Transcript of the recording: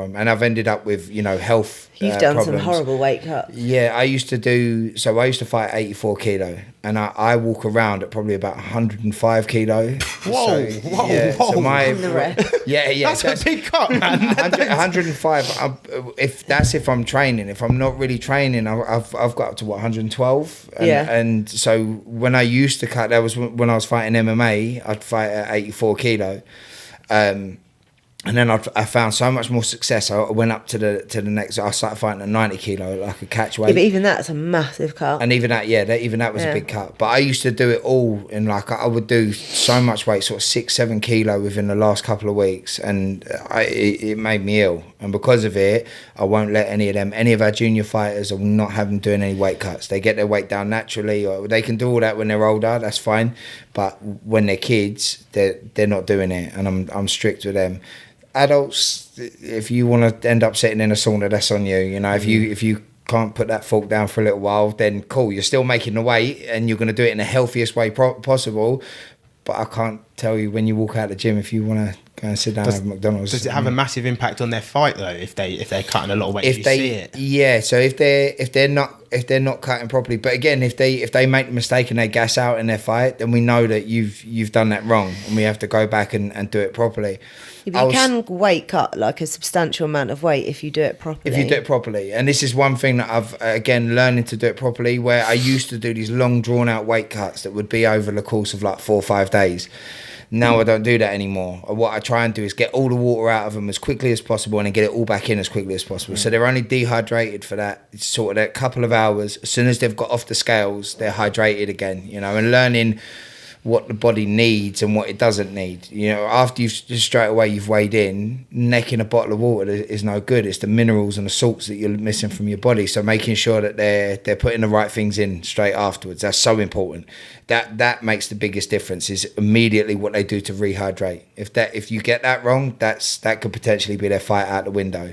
and I've ended up with, you know, health You've done problems. some horrible weight cuts. Yeah, I used to fight 84 kilo, and I walk around at probably about 105 kilo. Whoa. So And the rest. yeah, That's a big cut, man. 105. If I'm training, if I'm not really training, I've got up to 112. And so when I used to cut, that was when I was fighting MMA. I'd fight at 84 kilo. And then I found so much more success. I went up to the next. I started fighting at 90 kilo, like a catch weight. Yeah, but even that's a massive cut. And even that was a big cut. But I used to do it all in, like, I would do so much weight, sort of 6-7 kilo within the last couple of weeks, and it made me ill. And because of it, I won't let any of our junior fighters, I will not have them doing any weight cuts. They get their weight down naturally, or they can do all that when they're older. That's fine. But when they're kids, they're not doing it, and I'm strict with them. Adults, if you want to end up sitting in a sauna, that's on you. You know, if you can't put that fork down for a little while, then cool, you're still making the weight, and you're going to do it in the healthiest way possible. But I can't tell you when you walk out of the gym if you want to go and sit down at McDonald's. Does it have a massive impact on their fight though? If they're cutting a lot of weight, if you see it. Yeah. So if they're not cutting properly, but again, if they make the mistake and they gas out in their fight, then we know that you've done that wrong, and we have to go back and do it properly. Yeah, but you can weight cut like a substantial amount of weight if you do it properly. If you do it properly. And this is one thing that I've, again, learning to do it properly, where I used to do these long, drawn-out weight cuts that would be over the course of like 4 or 5 days. Now I don't do that anymore. What I try and do is get all the water out of them as quickly as possible, and then get it all back in as quickly as possible. So they're only dehydrated for that sort of a couple of hours. As soon as they've got off the scales, they're hydrated again, you know, and learning what the body needs and what it doesn't need. You know, after you've weighed in, necking a bottle of water is no good. It's the minerals and the salts that you're missing from your body. So making sure that they're putting the right things in straight afterwards, that's so important. That makes the biggest difference, is immediately what they do to rehydrate. If you get that wrong, that could potentially be their fight out the window.